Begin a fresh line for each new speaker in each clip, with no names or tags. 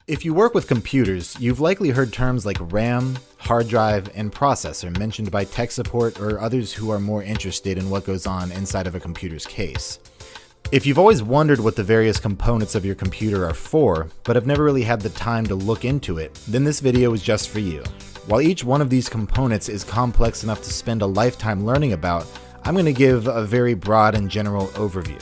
If you work with computers, you've likely heard terms like RAM, hard drive, and processor mentioned by tech support or others who are more interested in what goes on inside of a computer's case. If you've always wondered what the various components of your computer are for, but have never really had the time to look into it, then this video is just for you. While each one of these components is complex enough to spend a lifetime learning about, I'm going to give a very broad and general overview.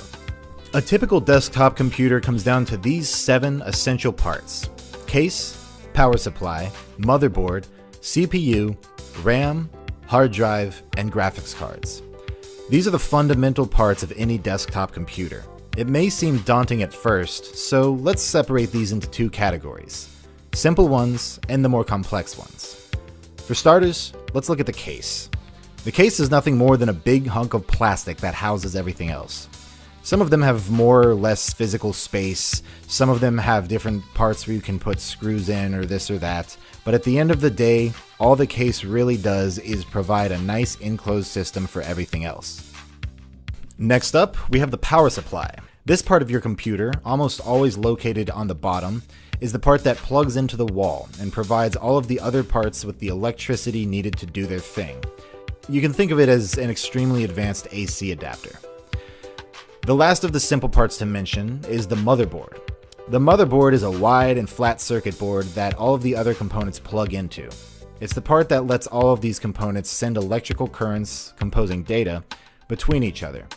A typical desktop computer comes down to these 7 essential parts: case, power supply, motherboard, CPU, RAM, hard drive, and graphics cards. These are the fundamental parts of any desktop computer. It may seem daunting at first, so let's separate these into 2 categories: simple ones and the more complex ones. For starters, let's look at the case. The case is nothing more than a big hunk of plastic that houses everything else. Some of them have more or less physical space, some of them have different parts where you can put screws in or this or that, but at the end of the day, all the case really does is provide a nice enclosed system for everything else. Next up, we have the power supply. This part of your computer, almost always located on the bottom, is the part that plugs into the wall and provides all of the other parts with the electricity needed to do their thing. You can think of it as an extremely advanced AC adapter. The last of the simple parts to mention is the motherboard. The motherboard is a wide and flat circuit board that all of the other components plug into. It's the part that lets all of these components send electrical currents, composing data, between each other.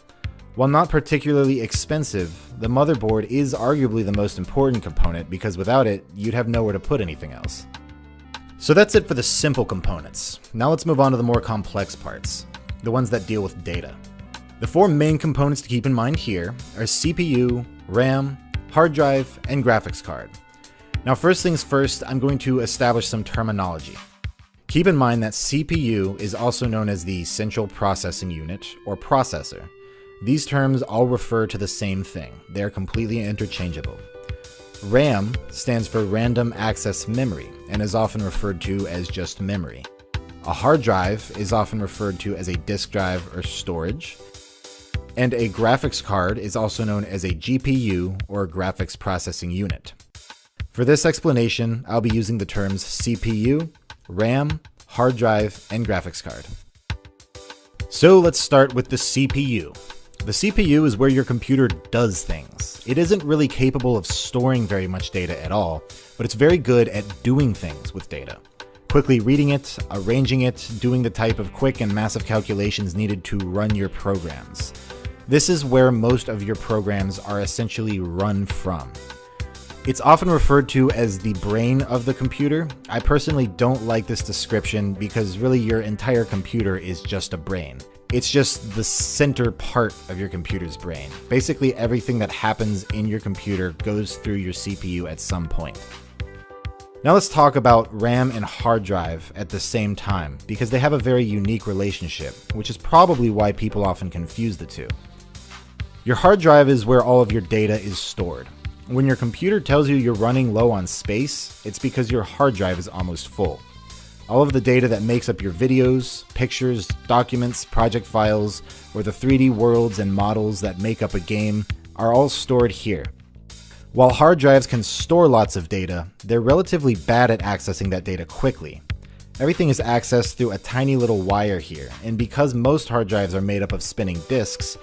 While not particularly expensive, the motherboard is arguably the most important component because without it, you'd have nowhere to put anything else. So that's it for the simple components. Now let's move on to the more complex parts, the ones that deal with data. The 4 main components to keep in mind here are CPU, RAM, hard drive, and graphics card. Now first things first, I'm going to establish some terminology. Keep in mind that CPU is also known as the Central Processing Unit, or processor. These terms all refer to the same thing. They are completely interchangeable. RAM stands for Random Access Memory and is often referred to as just memory. A hard drive is often referred to as a disk drive or storage. And a graphics card is also known as a GPU or graphics processing unit. For this explanation, I'll be using the terms CPU, RAM, hard drive, and graphics card. So let's start with the CPU. The CPU is where your computer does things. It isn't really capable of storing very much data at all, but it's very good at doing things with data. Quickly reading it, arranging it, doing the type of quick and massive calculations needed to run your programs. This is where most of your programs are essentially run from. It's often referred to as the brain of the computer. I personally don't like this description because really your entire computer is just a brain. It's just the center part of your computer's brain. Basically everything that happens in your computer goes through your CPU at some point. Now let's talk about RAM and hard drive at the same time because they have a very unique relationship, which is probably why people often confuse the two. Your hard drive is where all of your data is stored. When your computer tells you you're running low on space, it's because your hard drive is almost full. All of the data that makes up your videos, pictures, documents, project files, or the 3D worlds and models that make up a game are all stored here. While hard drives can store lots of data, they're relatively bad at accessing that data quickly. Everything is accessed through a tiny little wire here, and because most hard drives are made up of spinning disks,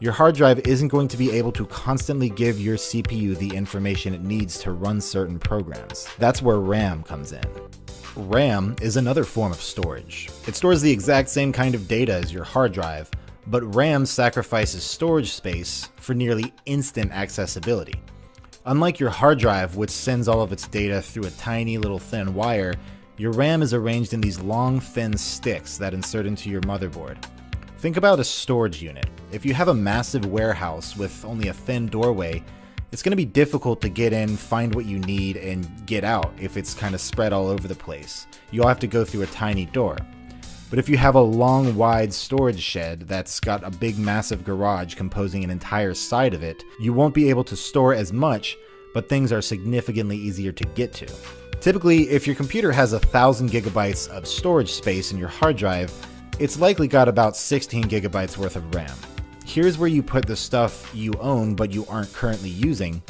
your hard drive isn't going to be able to constantly give your CPU the information it needs to run certain programs. That's where RAM comes in. RAM is another form of storage. It stores the exact same kind of data as your hard drive, but RAM sacrifices storage space for nearly instant accessibility. Unlike your hard drive, which sends all of its data through a tiny little thin wire, your RAM is arranged in these long, thin sticks that insert into your motherboard. Think about a storage unit. If you have a massive warehouse with only a thin doorway, it's going to be difficult to get in, find what you need, and get out if it's kind of spread all over the place. You'll have to go through a tiny door. But if you have a long, wide storage shed that's got a big, massive garage composing an entire side of it, you won't be able to store as much, but things are significantly easier to get to. Typically, if your computer has 1,000 gigabytes of storage space in your hard drive, it's likely got about 16 gigabytes worth of RAM. Here's where you put the stuff you own but you aren't currently using,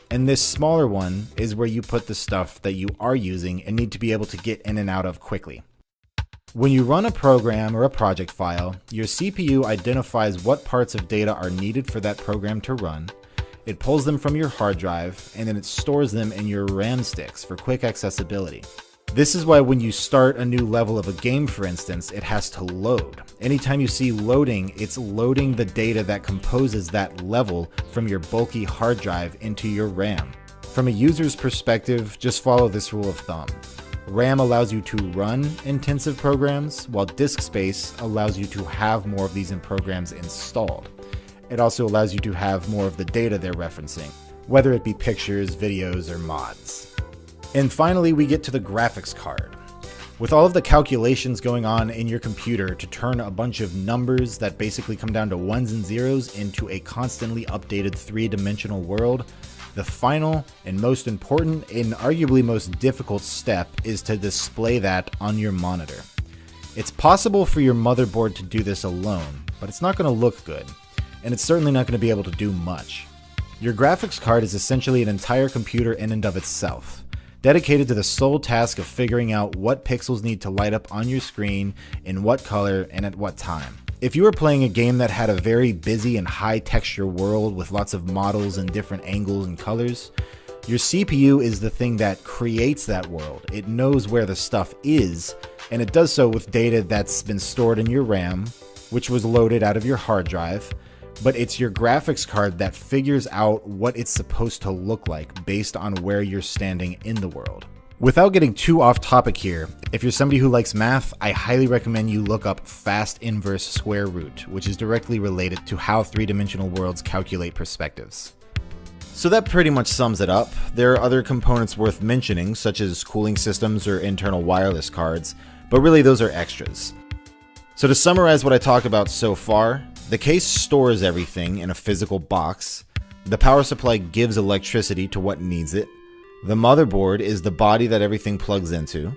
and this smaller one is where you put the stuff that you are using and need to be able to get in and out of quickly. When you run a program or a project file, your CPU identifies what parts of data are needed for that program to run. It pulls them from your hard drive, and then it stores them in your RAM sticks for quick accessibility. This is why when you start a new level of a game, for instance, it has to load. Anytime you see loading, it's loading the data that composes that level from your bulky hard drive into your RAM. From a user's perspective, just follow this rule of thumb. RAM allows you to run intensive programs, while disk space allows you to have more of these programs installed. It also allows you to have more of the data they're referencing, whether it be pictures, videos, or mods. And finally, we get to the graphics card. With all of the calculations going on in your computer to turn a bunch of numbers that basically come down to ones and zeros into a constantly updated three-dimensional world, the final and most important and arguably most difficult step is to display that on your monitor. It's possible for your motherboard to do this alone, but it's not going to look good, and it's certainly not going to be able to do much. Your graphics card is essentially an entire computer in and of itself, dedicated to the sole task of figuring out what pixels need to light up on your screen, in what color, and at what time. If you were playing a game that had a very busy and high texture world with lots of models and different angles and colors, your CPU is the thing that creates that world. It knows where the stuff is, and it does so with data that's been stored in your RAM, which was loaded out of your hard drive, but it's your graphics card that figures out what it's supposed to look like based on where you're standing in the world. Without getting too off topic here, if you're somebody who likes math, I highly recommend you look up fast inverse square root, which is directly related to how three-dimensional worlds calculate perspectives. So that pretty much sums it up. There are other components worth mentioning, such as cooling systems or internal wireless cards, but really those are extras. So to summarize what I talked about so far, the case stores everything in a physical box, the power supply gives electricity to what needs it, the motherboard is the body that everything plugs into,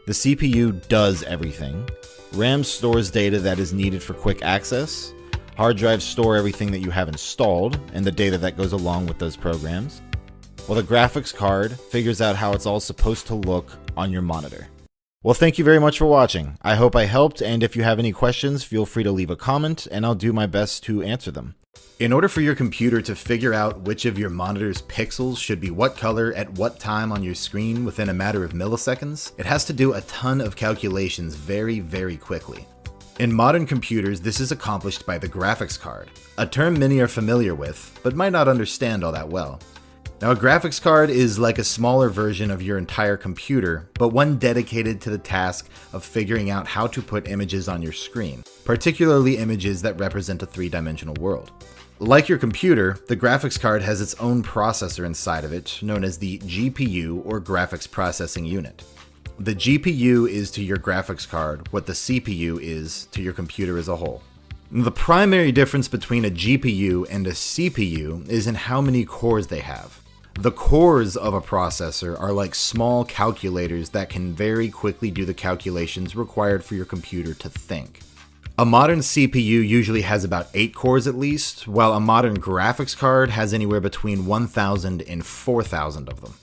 the CPU does everything, RAM stores data that is needed for quick access, hard drives store everything that you have installed and the data that goes along with those programs, while the graphics card figures out how it's all supposed to look on your monitor. Well, thank you very much for watching. I hope I helped, and if you have any questions, feel free to leave a comment and I'll do my best to answer them. In order for your computer to figure out which of your monitor's pixels should be what color at what time on your screen within a matter of milliseconds, it has to do a ton of calculations very, very quickly. In modern computers, this is accomplished by the graphics card, a term many are familiar with, but might not understand all that well. Now, a graphics card is like a smaller version of your entire computer, but one dedicated to the task of figuring out how to put images on your screen, particularly images that represent a three-dimensional world. Like your computer, the graphics card has its own processor inside of it, known as the GPU or Graphics Processing Unit. The GPU is to your graphics card what the CPU is to your computer as a whole. The primary difference between a GPU and a CPU is in how many cores they have. The cores of a processor are like small calculators that can very quickly do the calculations required for your computer to think. A modern CPU usually has about 8 cores at least, while a modern graphics card has anywhere between 1,000 and 4,000 of them.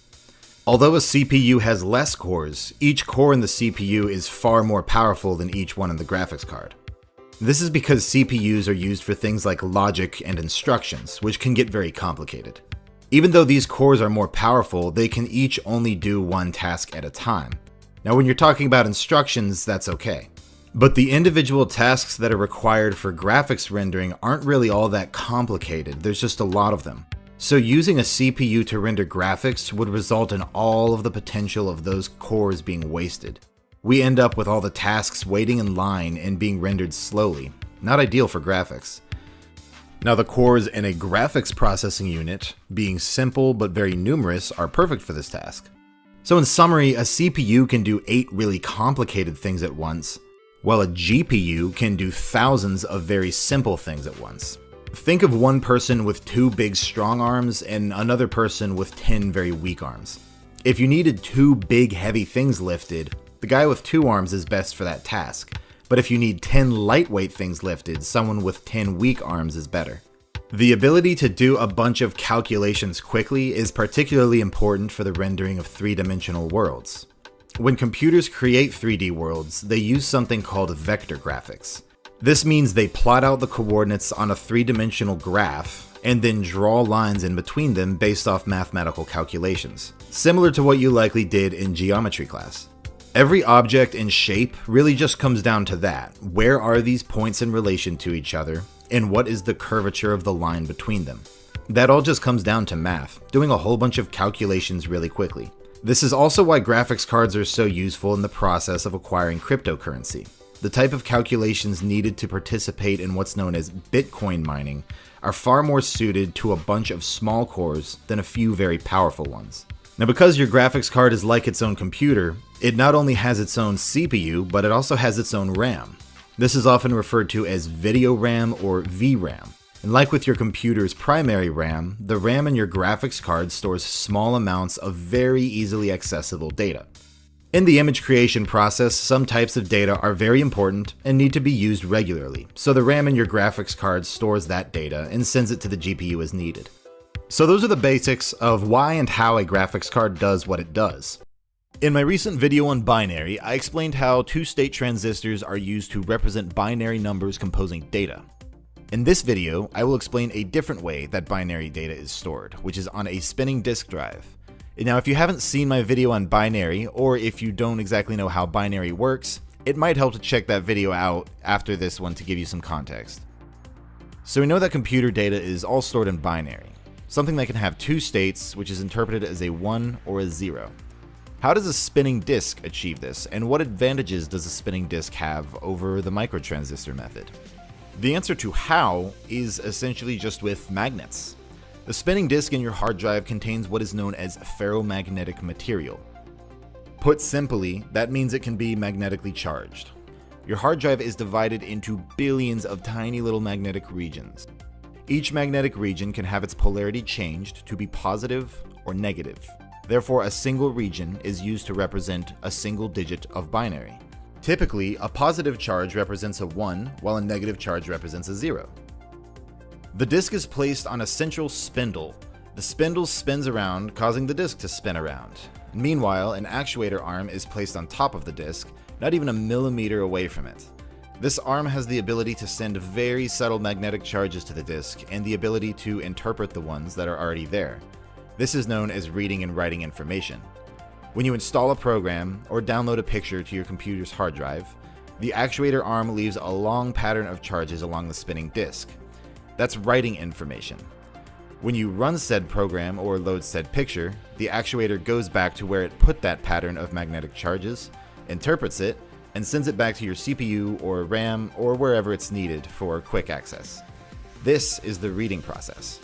Although a CPU has less cores, each core in the CPU is far more powerful than each one in the graphics card. This is because CPUs are used for things like logic and instructions, which can get very complicated. Even though these cores are more powerful, they can each only do one task at a time. Now, when you're talking about instructions, that's okay. But the individual tasks that are required for graphics rendering aren't really all that complicated, there's just a lot of them. So using a CPU to render graphics would result in all of the potential of those cores being wasted. We end up with all the tasks waiting in line and being rendered slowly. Not ideal for graphics. Now, the cores in a graphics processing unit, being simple but very numerous, are perfect for this task. So in summary, a CPU can do 8 really complicated things at once, while a GPU can do thousands of very simple things at once. Think of one person with 2 big strong arms and another person with 10 very weak arms. If you needed 2 big heavy things lifted, the guy with 2 arms is best for that task. But if you need 10 lightweight things lifted, someone with 10 weak arms is better. The ability to do a bunch of calculations quickly is particularly important for the rendering of 3-dimensional worlds. When computers create 3D worlds, they use something called vector graphics. This means they plot out the coordinates on a 3-dimensional graph and then draw lines in between them based off mathematical calculations, similar to what you likely did in geometry class. Every object and shape really just comes down to that. Where are these points in relation to each other, and what is the curvature of the line between them? That all just comes down to math, doing a whole bunch of calculations really quickly. This is also why graphics cards are so useful in the process of acquiring cryptocurrency. The type of calculations needed to participate in what's known as Bitcoin mining are far more suited to a bunch of small cores than a few very powerful ones. Now, because your graphics card is like its own computer, it not only has its own CPU, but it also has its own RAM. This is often referred to as video RAM or VRAM. And like with your computer's primary RAM, the RAM in your graphics card stores small amounts of very easily accessible data. In the image creation process, some types of data are very important and need to be used regularly, so the RAM in your graphics card stores that data and sends it to the GPU as needed. So those are the basics of why and how a graphics card does what it does. In my recent video on binary, I explained how 2-state transistors are used to represent binary numbers composing data. In this video, I will explain a different way that binary data is stored, which is on a spinning disk drive. Now, if you haven't seen my video on binary, or if you don't exactly know how binary works, it might help to check that video out after this one to give you some context. So we know that computer data is all stored in binary, something that can have 2 states, which is interpreted as a 1 or a 0. How does a spinning disk achieve this, and what advantages does a spinning disk have over the microtransistor method? The answer to how is essentially just with magnets. The spinning disk in your hard drive contains what is known as ferromagnetic material. Put simply, that means it can be magnetically charged. Your hard drive is divided into billions of tiny little magnetic regions. Each magnetic region can have its polarity changed to be positive or negative. Therefore, a single region is used to represent a single digit of binary. Typically, a positive charge represents a 1, while a negative charge represents a 0. The disk is placed on a central spindle. The spindle spins around, causing the disk to spin around. Meanwhile, an actuator arm is placed on top of the disk, not even a millimeter away from it. This arm has the ability to send very subtle magnetic charges to the disk and the ability to interpret the ones that are already there. This is known as reading and writing information. When you install a program or download a picture to your computer's hard drive, the actuator arm leaves a long pattern of charges along the spinning disk. That's writing information. When you run said program or load said picture, the actuator goes back to where it put that pattern of magnetic charges, interprets it, and sends it back to your CPU or RAM or wherever it's needed for quick access. This is the reading process.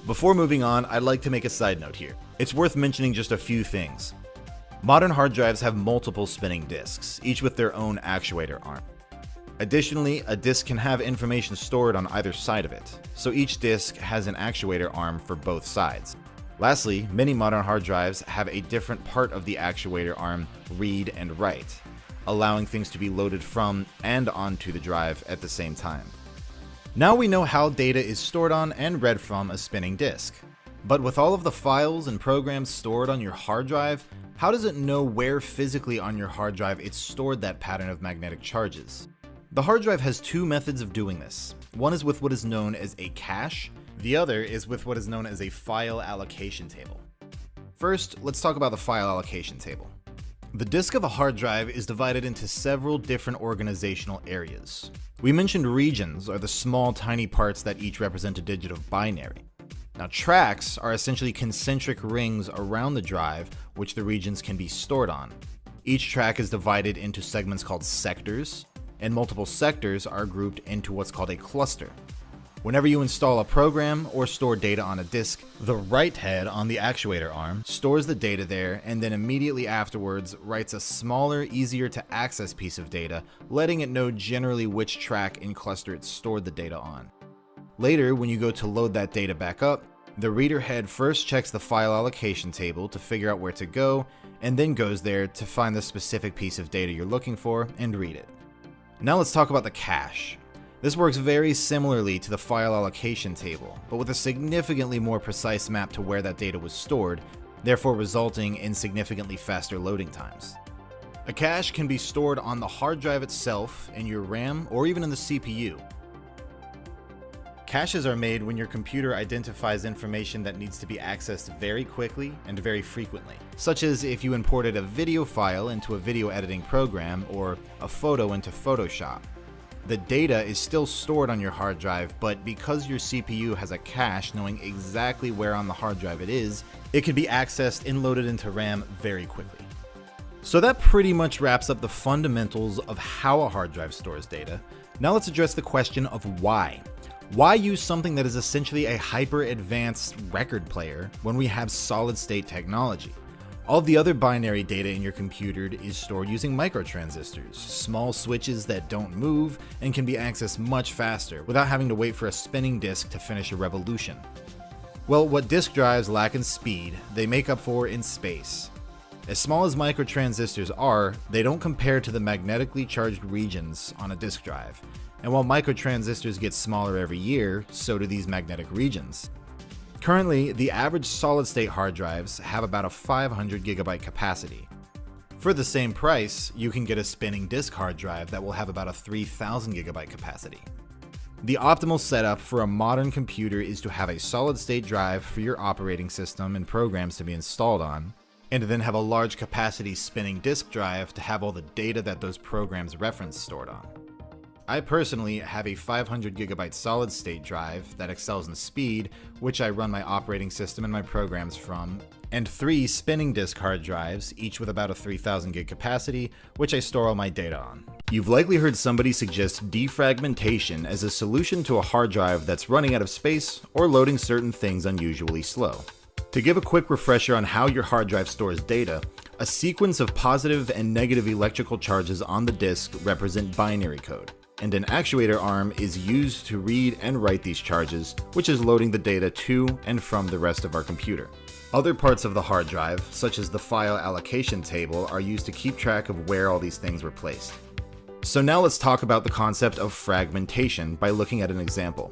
Before moving on, I'd like to make a side note here. It's worth mentioning just a few things. Modern hard drives have multiple spinning disks, each with their own actuator arm. Additionally, a disk can have information stored on either side of it, so each disk has an actuator arm for both sides. Lastly, many modern hard drives have a different part of the actuator arm read and write, allowing things to be loaded from and onto the drive at the same time. Now we know how data is stored on and read from a spinning disk. But with all of the files and programs stored on your hard drive, how does it know where physically on your hard drive it's stored that pattern of magnetic charges? The hard drive has 2 methods of doing this. One is with what is known as a cache, the other is with what is known as a file allocation table. First, let's talk about the file allocation table. The disk of a hard drive is divided into several different organizational areas. We mentioned regions are the small tiny parts that each represent a digit of binary. Now, tracks are essentially concentric rings around the drive which the regions can be stored on. Each track is divided into segments called sectors, and multiple sectors are grouped into what's called a cluster. Whenever you install a program or store data on a disk, the write head on the actuator arm stores the data there and then immediately afterwards writes a smaller, easier to access piece of data, letting it know generally which track and cluster it stored the data on. Later, when you go to load that data back up, The reader head first checks the file allocation table to figure out where to go, and then goes there to find the specific piece of data you're looking for and read it. Now let's talk about the cache. This works very similarly to the file allocation table, but with a significantly more precise map to where that data was stored, therefore resulting in significantly faster loading times. A cache can be stored on the hard drive itself, in your RAM, or even in the CPU. Caches are made when your computer identifies information that needs to be accessed very quickly and very frequently, such as if you imported a video file into a video editing program or a photo into Photoshop. The data is still stored on your hard drive, but because your CPU has a cache knowing exactly where on the hard drive it is, it can be accessed and loaded into RAM very quickly. So that pretty much wraps up the fundamentals of how a hard drive stores data. Now let's address the question of why. Why use something that is essentially a hyper-advanced record player when we have solid-state technology? All of the other binary data in your computer is stored using microtransistors, small switches that don't move and can be accessed much faster without having to wait for a spinning disk to finish a revolution. Well, what disk drives lack in speed, they make up for in space. As small as microtransistors are, they don't compare to the magnetically charged regions on a disk drive. And while microtransistors get smaller every year, so do these magnetic regions. Currently, the average solid-state hard drives have about a 500 gigabyte capacity. For the same price, you can get a spinning disk hard drive that will have about a 3000 gigabyte capacity. The optimal setup for a modern computer is to have a solid-state drive for your operating system and programs to be installed on, and then have a large capacity spinning disk drive to have all the data that those programs reference stored on. I personally have a 500 gigabyte solid state drive that excels in speed, which I run my operating system and my programs from, and 3 spinning disk hard drives, each with about a 3000 gig capacity, which I store all my data on. You've likely heard somebody suggest defragmentation as a solution to a hard drive that's running out of space or loading certain things unusually slow. To give a quick refresher on how your hard drive stores data, a sequence of positive and negative electrical charges on the disk represent binary code, and an actuator arm is used to read and write these charges, which is loading the data to and from the rest of our computer. Other parts of the hard drive, such as the file allocation table, are used to keep track of where all these things were placed. So now let's talk about the concept of fragmentation by looking at an example.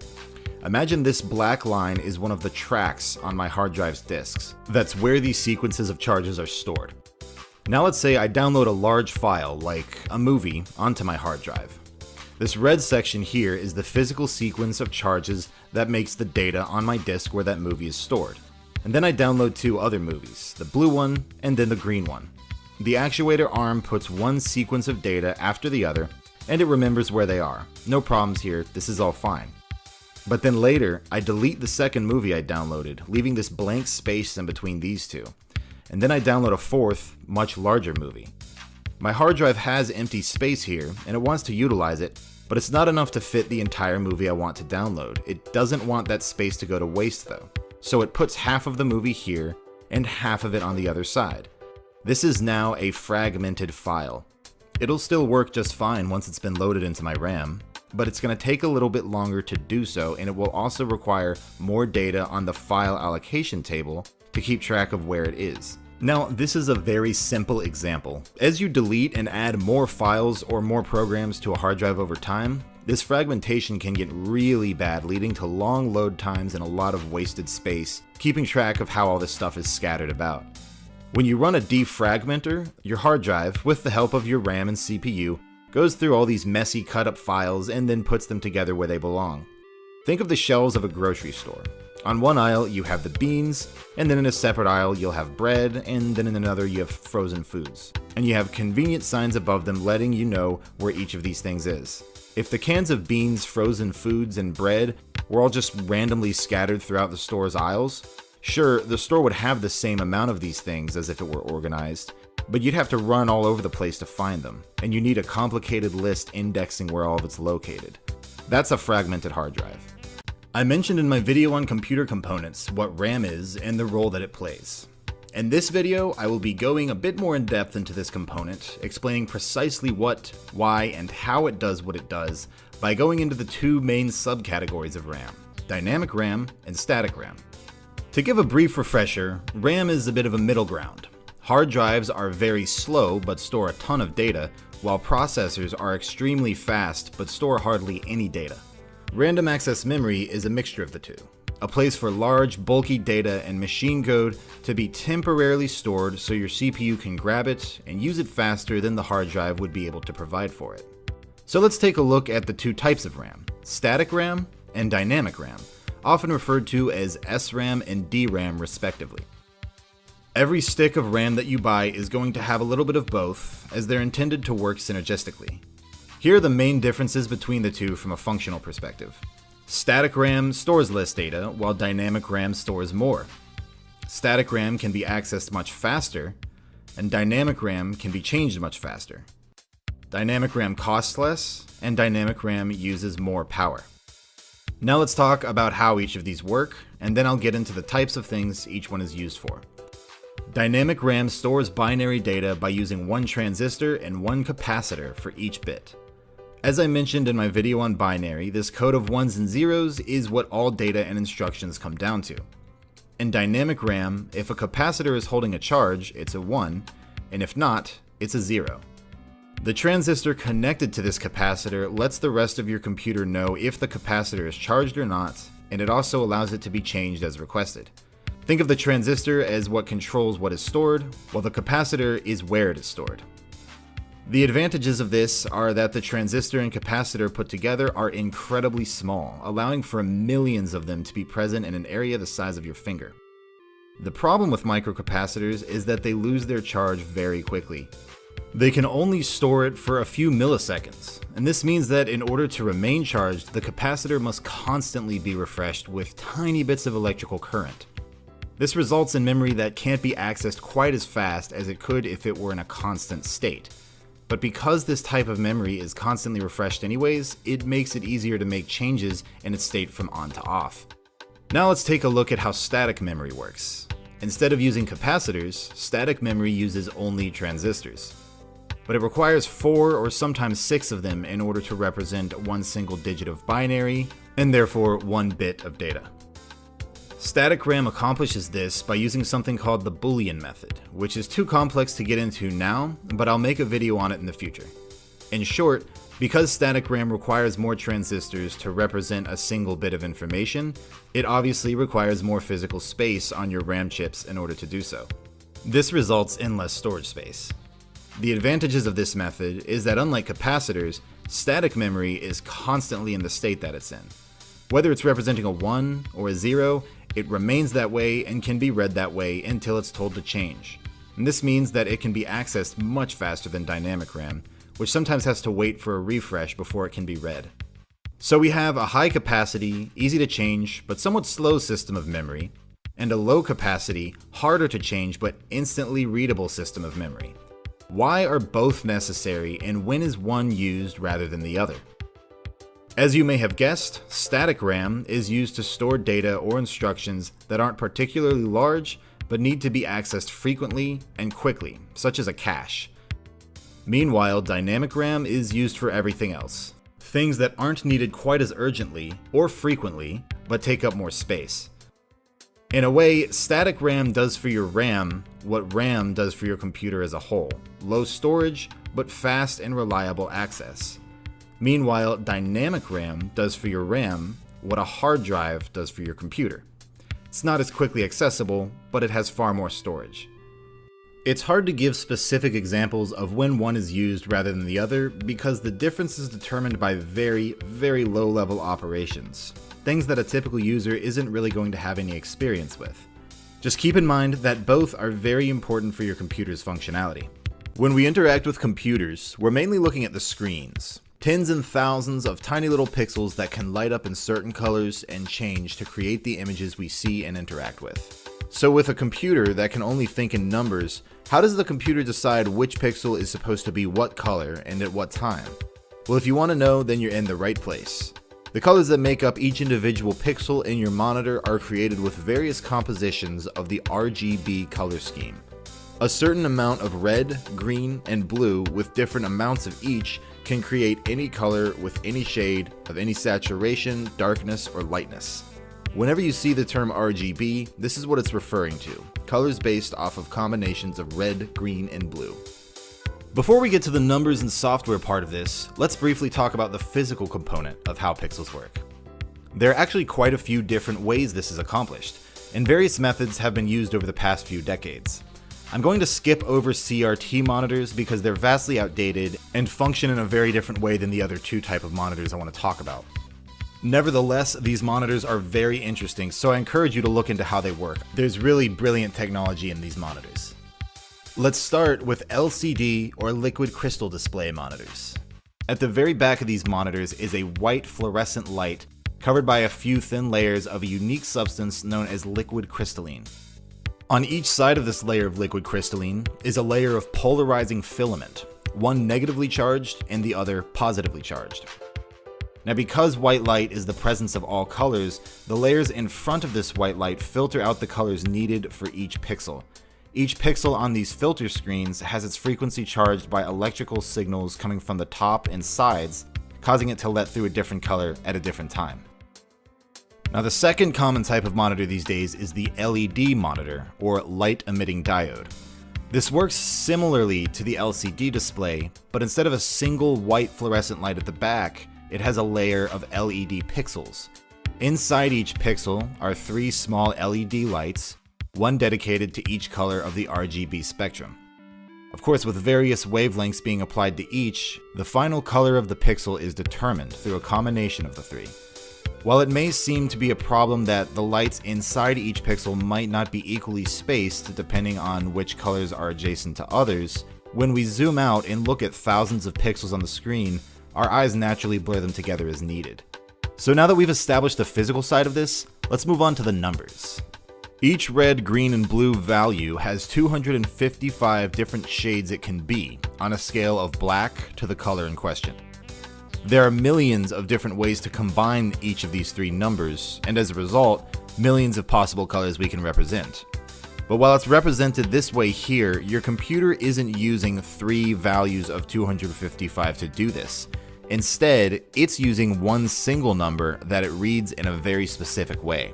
Imagine this black line is one of the tracks on my hard drive's disks. That's where these sequences of charges are stored. Now let's say I download a large file, like a movie, onto my hard drive. This red section here is the physical sequence of charges that makes the data on my disk where that movie is stored. And then I download 2 other movies, the blue one and then the green one. The actuator arm puts one sequence of data after the other, and it remembers where they are. No problems here, this is all fine. But then later, I delete the second movie I downloaded, leaving this blank space in between these 2. And then I download a 4th, much larger movie. My hard drive has empty space here, and it wants to utilize it, but it's not enough to fit the entire movie I want to download. It doesn't want that space to go to waste though. So it puts half of the movie here, and half of it on the other side. This is now a fragmented file. It'll still work just fine once it's been loaded into my RAM, but it's going to take a little bit longer to do so, and it will also require more data on the file allocation table to keep track of where it is. Now, this is a very simple example. As you delete and add more files or more programs to a hard drive over time, this fragmentation can get really bad, leading to long load times and a lot of wasted space, keeping track of how all this stuff is scattered about. When you run a defragmenter, your hard drive, with the help of your RAM and CPU, goes through all these messy cut-up files and then puts them together where they belong. Think of the shelves of a grocery store. On one aisle, you have the beans, and then in a separate aisle, you'll have bread, and then in another, you have frozen foods. And you have convenient signs above them letting you know where each of these things is. If the cans of beans, frozen foods, and bread were all just randomly scattered throughout the store's aisles, sure, the store would have the same amount of these things as if it were organized, but you'd have to run all over the place to find them, and you need a complicated list indexing where all of it's located. That's a fragmented hard drive. I mentioned in my video on computer components what RAM is and the role that it plays. In this video, I will be going a bit more in depth into this component, explaining precisely what, why, and how it does what it does by going into the 2 main subcategories of RAM, dynamic RAM and static RAM. To give a brief refresher, RAM is a bit of a middle ground. Hard drives are very slow but store a ton of data, while processors are extremely fast but store hardly any data. Random access memory is a mixture of the two, a place for large, bulky data and machine code to be temporarily stored so your CPU can grab it and use it faster than the hard drive would be able to provide for it. So let's take a look at the two types of RAM, static RAM and dynamic RAM, often referred to as SRAM and DRAM respectively. Every stick of RAM that you buy is going to have a little bit of both, as they're intended to work synergistically. Here are the main differences between the two from a functional perspective. Static RAM stores less data, while dynamic RAM stores more. Static RAM can be accessed much faster, and dynamic RAM can be changed much faster. Dynamic RAM costs less, and dynamic RAM uses more power. Now let's talk about how each of these work, and then I'll get into the types of things each one is used for. Dynamic RAM stores binary data by using one transistor and one capacitor for each bit. As I mentioned in my video on binary, this code of ones and zeros is what all data and instructions come down to. In dynamic RAM, if a capacitor is holding a charge, it's a 1, and if not, it's a 0. The transistor connected to this capacitor lets the rest of your computer know if the capacitor is charged or not, and it also allows it to be changed as requested. Think of the transistor as what controls what is stored, while the capacitor is where it is stored. The advantages of this are that the transistor and capacitor put together are incredibly small, allowing for millions of them to be present in an area the size of your finger. The problem with microcapacitors is that they lose their charge very quickly. They can only store it for a few milliseconds, and this means that in order to remain charged, the capacitor must constantly be refreshed with tiny bits of electrical current. This results in memory that can't be accessed quite as fast as it could if it were in a constant state. But because this type of memory is constantly refreshed anyways, it makes it easier to make changes in its state from on to off. Now let's take a look at how static memory works. Instead of using capacitors, static memory uses only transistors. But it requires 4 or sometimes 6 of them in order to represent one single digit of binary, and therefore 1 bit of data. Static RAM accomplishes this by using something called the Boolean method, which is too complex to get into now, but I'll make a video on it in the future. In short, because static RAM requires more transistors to represent a single bit of information, it obviously requires more physical space on your RAM chips in order to do so. This results in less storage space. The advantages of this method is that unlike capacitors, static memory is constantly in the state that it's in. Whether it's representing a 1 or a 0, it remains that way and can be read that way until it's told to change. And this means that it can be accessed much faster than dynamic RAM, which sometimes has to wait for a refresh before it can be read. So we have a high capacity, easy to change, but somewhat slow system of memory, and a low capacity, harder to change but instantly readable system of memory. Why are both necessary, and when is one used rather than the other? As you may have guessed, static RAM is used to store data or instructions that aren't particularly large but need to be accessed frequently and quickly, such as a cache. Meanwhile, dynamic RAM is used for everything else. Things that aren't needed quite as urgently or frequently, but take up more space. In a way, static RAM does for your RAM what RAM does for your computer as a whole: low storage, but fast and reliable access. Meanwhile, dynamic RAM does for your RAM what a hard drive does for your computer. It's not as quickly accessible, but it has far more storage. It's hard to give specific examples of when one is used rather than the other because the difference is determined by very, very low-level operations, things that a typical user isn't really going to have any experience with. Just keep in mind that both are very important for your computer's functionality. When we interact with computers, we're mainly looking at the screens. Tens and thousands of tiny little pixels that can light up in certain colors and change to create the images we see and interact with. So with a computer that can only think in numbers, how does the computer decide which pixel is supposed to be what color and at what time? Well, if you want to know, then you're in the right place. The colors that make up each individual pixel in your monitor are created with various compositions of the RGB color scheme. A certain amount of red, green, and blue with different amounts of each can create any color with any shade of any saturation, darkness, or lightness. Whenever you see the term RGB, this is what it's referring to: colors based off of combinations of red, green, and blue. Before we get to the numbers and software part of this, let's briefly talk about the physical component of how pixels work. There are actually quite a few different ways this is accomplished, and various methods have been used over the past few decades. I'm going to skip over CRT monitors because they're vastly outdated and function in a very different way than the other two types of monitors I want to talk about. Nevertheless, these monitors are very interesting, so I encourage you to look into how they work. There's really brilliant technology in these monitors. Let's start with LCD or liquid crystal display monitors. At the very back of these monitors is a white fluorescent light covered by a few thin layers of a unique substance known as liquid crystalline. On each side of this layer of liquid crystalline is a layer of polarizing filament, one negatively charged and the other positively charged. Now, because white light is the presence of all colors, the layers in front of this white light filter out the colors needed for each pixel. Each pixel on these filter screens has its frequency charged by electrical signals coming from the top and sides, causing it to let through a different color at a different time. Now, the second common type of monitor these days is the LED monitor, or light emitting diode. This works similarly to the LCD display, but instead of a single white fluorescent light at the back, it has a layer of LED pixels. Inside each pixel are 3 small LED lights, one dedicated to each color of the RGB spectrum. Of course, with various wavelengths being applied to each, the final color of the pixel is determined through a combination of the 3. While it may seem to be a problem that the lights inside each pixel might not be equally spaced depending on which colors are adjacent to others, when we zoom out and look at thousands of pixels on the screen, our eyes naturally blur them together as needed. So now that we've established the physical side of this, let's move on to the numbers. Each red, green, and blue value has 255 different shades it can be, on a scale of black to the color in question. There are millions of different ways to combine each of these 3 numbers, and as a result, millions of possible colors we can represent. But while it's represented this way here, your computer isn't using 3 values of 255 to do this. Instead, it's using one single number that it reads in a very specific way.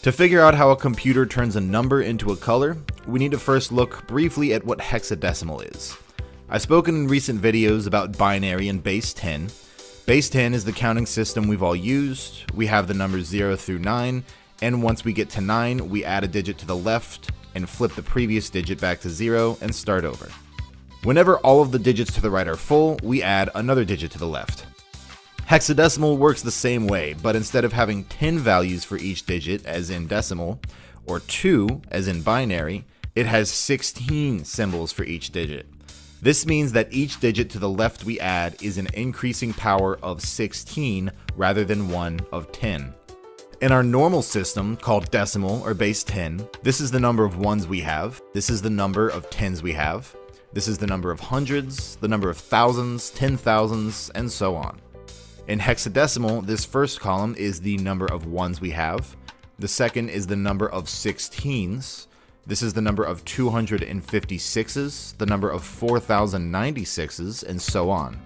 To figure out how a computer turns a number into a color, we need to first look briefly at what hexadecimal is. I've spoken in recent videos about binary and base 10. Base 10 is the counting system we've all used. We have the numbers 0 through 9, and once we get to 9, we add a digit to the left and flip the previous digit back to 0 and start over. Whenever all of the digits to the right are full, we add another digit to the left. Hexadecimal works the same way, but instead of having 10 values for each digit, as in decimal, or 2, as in binary, it has 16 symbols for each digit. This means that each digit to the left we add is an increasing power of 16 rather than one of 10. In our normal system, called decimal or base 10, this is the number of ones we have, this is the number of tens we have, this is the number of hundreds, the number of thousands, 10,000s, and so on. In hexadecimal, this first column is the number of ones we have, the second is the number of 16s, this is the number of 256s, the number of 4096s, and so on.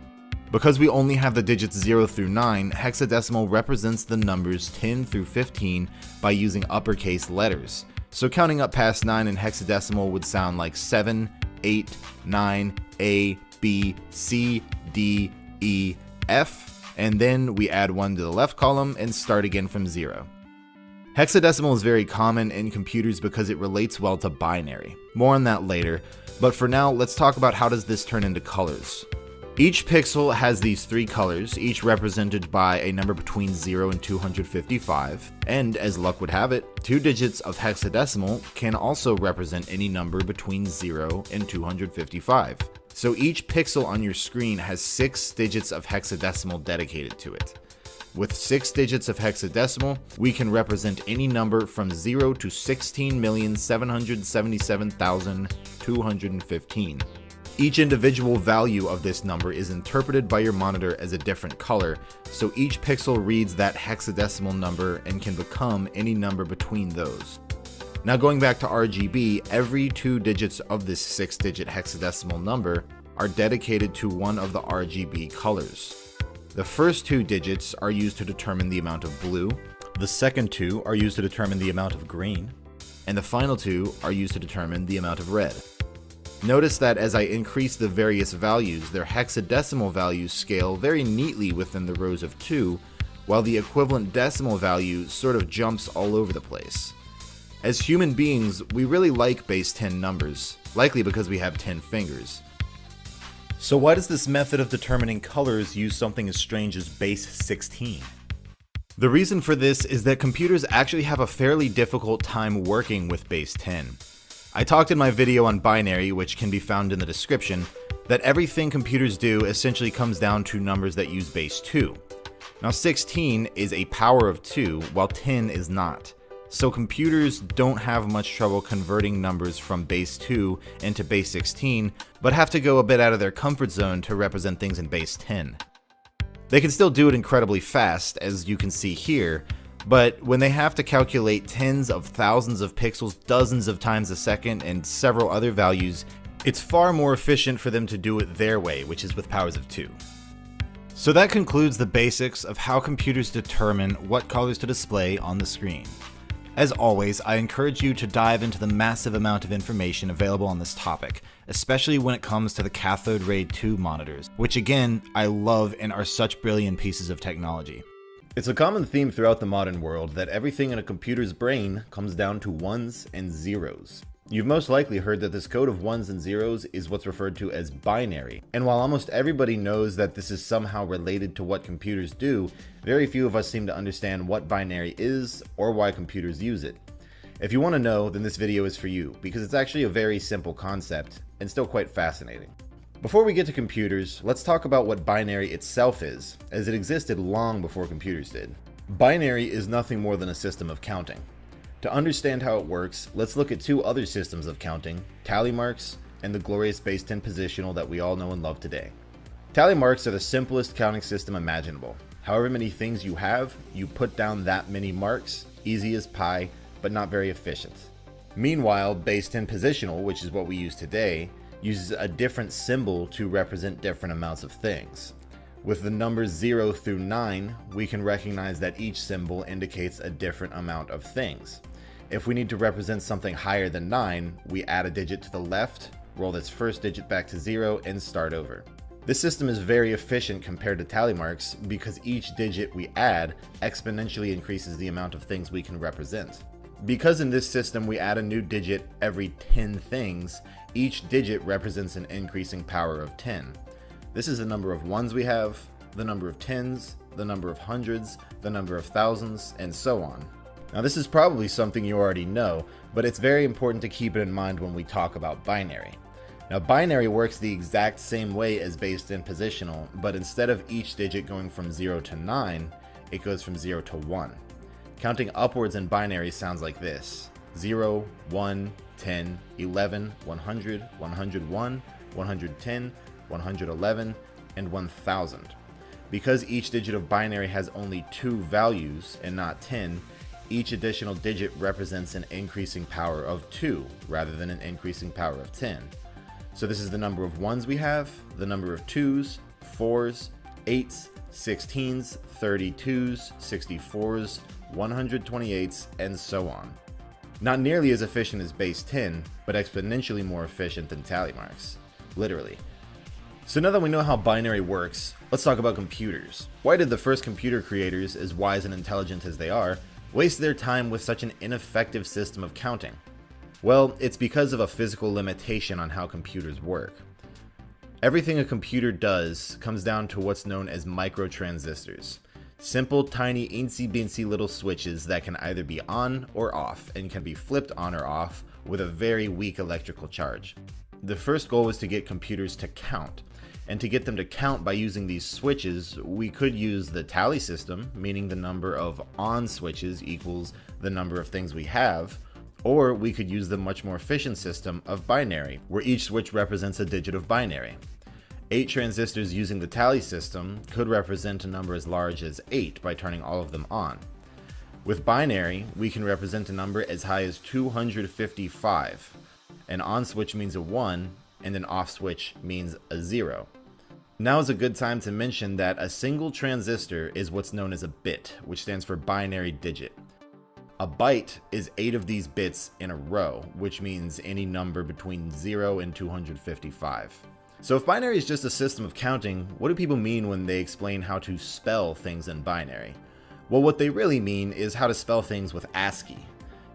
Because we only have the digits 0 through 9, hexadecimal represents the numbers 10 through 15 by using uppercase letters. So counting up past 9 in hexadecimal would sound like 7, 8, 9, A, B, C, D, E, F, and then we add 1 to the left column and start again from 0. Hexadecimal is very common in computers because it relates well to binary. More on that later, but for now, let's talk about how does this turn into colors. Each pixel has these 3 colors, each represented by a number between 0 and 255, and as luck would have it, 2 digits of hexadecimal can also represent any number between 0 and 255. So each pixel on your screen has 6 digits of hexadecimal dedicated to it. With 6 digits of hexadecimal, we can represent any number from 0 to 16,777,215. Each individual value of this number is interpreted by your monitor as a different color, so each pixel reads that hexadecimal number and can become any number between those. Now going back to RGB, every 2 digits of this 6-digit hexadecimal number are dedicated to one of the RGB colors. The first 2 digits are used to determine the amount of blue, The second two are used to determine the amount of green, and the final two are used to determine the amount of red. Notice that as I increase the various values, their hexadecimal values scale very neatly within the rows of 2, while the equivalent decimal value sort of jumps all over the place. As human beings, we really like base 10 numbers, likely because we have 10 fingers. So why does this method of determining colors use something as strange as base 16? The reason for this is that computers actually have a fairly difficult time working with base 10. I talked in my video on binary, which can be found in the description, that everything computers do essentially comes down to numbers that use base 2. Now 16 is a power of 2, while 10 is not. So computers don't have much trouble converting numbers from base 2 into base 16, but have to go a bit out of their comfort zone to represent things in base 10. They can still do it incredibly fast, as you can see here, but when they have to calculate tens of thousands of pixels dozens of times a second and several other values, it's far more efficient for them to do it their way, which is with powers of 2. So that concludes the basics of how computers determine what colors to display on the screen. As always, I encourage you to dive into the massive amount of information available on this topic, especially when it comes to the cathode ray tube monitors, which again, I love and are such brilliant pieces of technology. It's a common theme throughout the modern world that everything in a computer's brain comes down to ones and zeros. You've most likely heard that this code of ones and zeros is what's referred to as binary, and while almost everybody knows that this is somehow related to what computers do, very few of us seem to understand what binary is or why computers use it. If you want to know, then this video is for you, because it's actually a very simple concept and still quite fascinating. Before we get to computers, let's talk about what binary itself is, as it existed long before computers did. Binary is nothing more than a system of counting. To understand how it works, let's look at two other systems of counting, tally marks and the glorious base 10 positional that we all know and love today. Tally marks are the simplest counting system imaginable. However many things you have, you put down that many marks, easy as pie, but not very efficient. Meanwhile, base 10 positional, which is what we use today, uses a different symbol to represent different amounts of things. With the numbers 0 through 9, we can recognize that each symbol indicates a different amount of things. If we need to represent something higher than 9, we add a digit to the left, roll its first digit back to 0, and start over. This system is very efficient compared to tally marks because each digit we add exponentially increases the amount of things we can represent. Because in this system we add a new digit every 10 things, each digit represents an increasing power of 10. This is the number of ones we have, the number of tens, the number of hundreds, the number of thousands, and so on. Now this is probably something you already know, but it's very important to keep it in mind when we talk about binary. Now binary works the exact same way as base 10 positional, but instead of each digit going from 0 to 9, it goes from 0 to 1. Counting upwards in binary sounds like this: 0, 1, 10, 11, 100, 101, 110, 111, and 1000. Because each digit of binary has only 2 values and not 10, each additional digit represents an increasing power of 2 rather than an increasing power of 10. So this is the number of ones we have, the number of 2s, 4s, 8s, 16s, 32s, 64s, 128s, and so on. Not nearly as efficient as base 10, but exponentially more efficient than tally marks. Literally. So now that we know how binary works, let's talk about computers. Why did the first computer creators, as wise and intelligent as they are, waste their time with such an ineffective system of counting? Well, it's because of a physical limitation on how computers work. Everything a computer does comes down to what's known as microtransistors. Simple, tiny, eensy-beensy little switches that can either be on or off and can be flipped on or off with a very weak electrical charge. The first goal was to get computers to count. And to get them to count by using these switches, we could use the tally system, meaning the number of on switches equals the number of things we have, or we could use the much more efficient system of binary, where each switch represents a digit of binary. 8 transistors using the tally system could represent a number as large as 8 by turning all of them on. With binary, we can represent a number as high as 255. An on switch means a 1, and an off switch means a 0. Now is a good time to mention that a single transistor is what's known as a bit, which stands for binary digit. A byte is 8 of these bits in a row, which means any number between 0 and 255. So if binary is just a system of counting, what do people mean when they explain how to spell things in binary? Well, what they really mean is how to spell things with ASCII.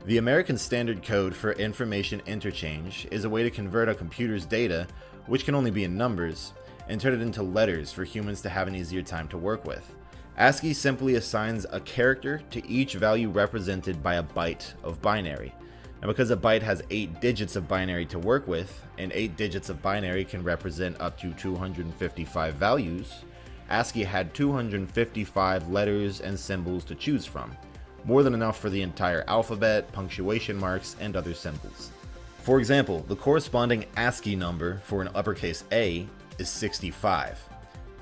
The American Standard Code for Information Interchange is a way to convert a computer's data, which can only be in numbers, and turn it into letters for humans to have an easier time to work with. ASCII simply assigns a character to each value represented by a byte of binary. Now, because a byte has 8 digits of binary to work with, and 8 digits of binary can represent up to 255 values, ASCII had 255 letters and symbols to choose from, more than enough for the entire alphabet, punctuation marks, and other symbols. For example, the corresponding ASCII number for an uppercase A is 65.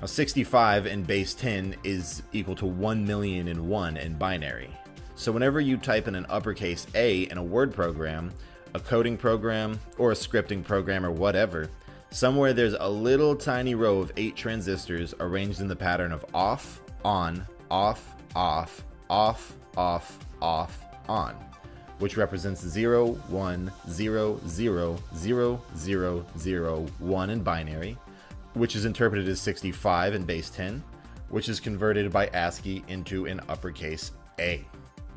Now 65 in base 10 is equal to 1,000,001 in binary. So whenever you type in an uppercase A in a word program, a coding program, or a scripting program or whatever, somewhere there's a little tiny row of 8 transistors arranged in the pattern of off, on, off, off, off, off, off, on, which represents 0, 1, 0, 0, 0, 0, 0, 1 in binary, which is interpreted as 65 in base 10, which is converted by ASCII into an uppercase A.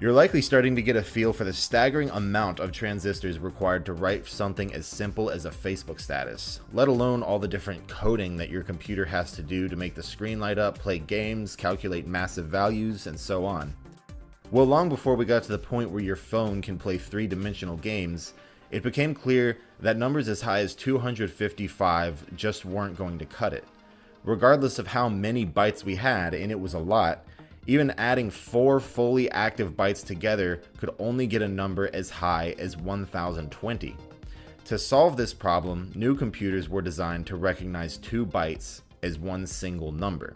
You're likely starting to get a feel for the staggering amount of transistors required to write something as simple as a Facebook status, let alone all the different coding that your computer has to do to make the screen light up, play games, calculate massive values, and so on. Well, long before we got to the point where your phone can play 3-dimensional games, it became clear that numbers as high as 255 just weren't going to cut it. Regardless of how many bytes we had, and it was a lot, even adding 4 fully active bytes together could only get a number as high as 1020. To solve this problem, new computers were designed to recognize 2 bytes as one single number.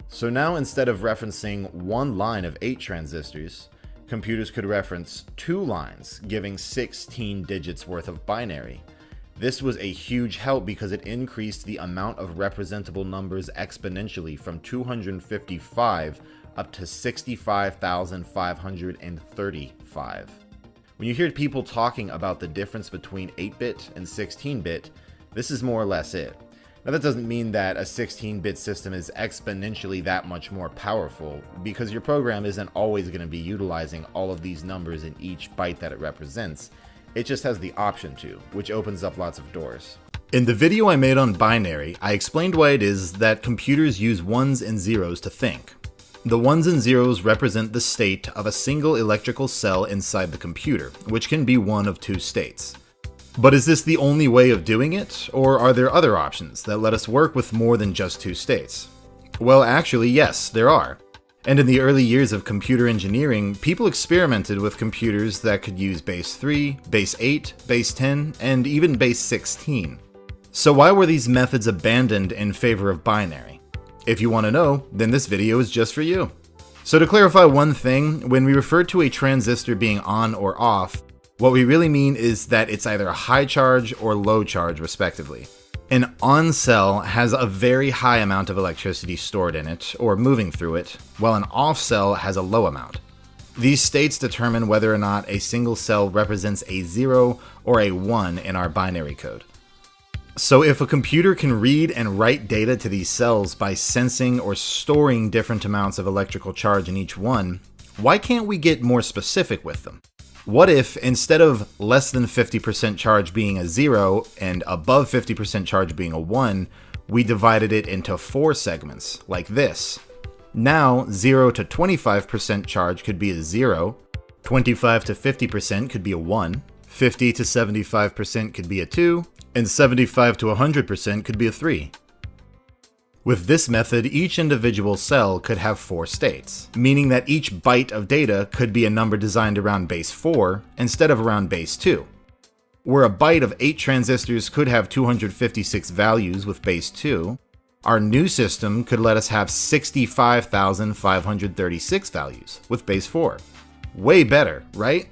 So now instead of referencing one line of 8 transistors, computers could reference 2 lines, giving 16 digits worth of binary. This was a huge help because it increased the amount of representable numbers exponentially from 255 up to 65,535. When you hear people talking about the difference between 8-bit and 16-bit, this is more or less it. Now that doesn't mean that a 16-bit system is exponentially that much more powerful, because your program isn't always going to be utilizing all of these numbers in each byte that it represents. It just has the option to, which opens up lots of doors. In the video I made on binary, I explained why it is that computers use ones and zeros to think. The ones and zeros represent the state of a single electrical cell inside the computer, which can be one of 2 states. But is this the only way of doing it, or are there other options that let us work with more than just 2 states? Well, actually, yes, there are. And in the early years of computer engineering, people experimented with computers that could use base 3, base 8, base 10, and even base 16. So why were these methods abandoned in favor of binary? If you want to know, then this video is just for you. So to clarify one thing, when we refer to a transistor being on or off, what we really mean is that it's either a high charge or low charge, respectively. An on cell has a very high amount of electricity stored in it, or moving through it, while an off cell has a low amount. These states determine whether or not a single cell represents a 0 or a 1 in our binary code. So if a computer can read and write data to these cells by sensing or storing different amounts of electrical charge in each one, why can't we get more specific with them? What if, instead of less than 50% charge being a 0 and above 50% charge being a 1, we divided it into 4 segments, like this? Now, 0 to 25% charge could be a 0, 25 to 50% could be a 1, 50 to 75% could be a 2, and 75 to 100% could be a 3. With this method, each individual cell could have 4 states, meaning that each byte of data could be a number designed around base 4 instead of around base 2. Where a byte of 8 transistors could have 256 values with base 2, our new system could let us have 65,536 values with base 4. Way better, right?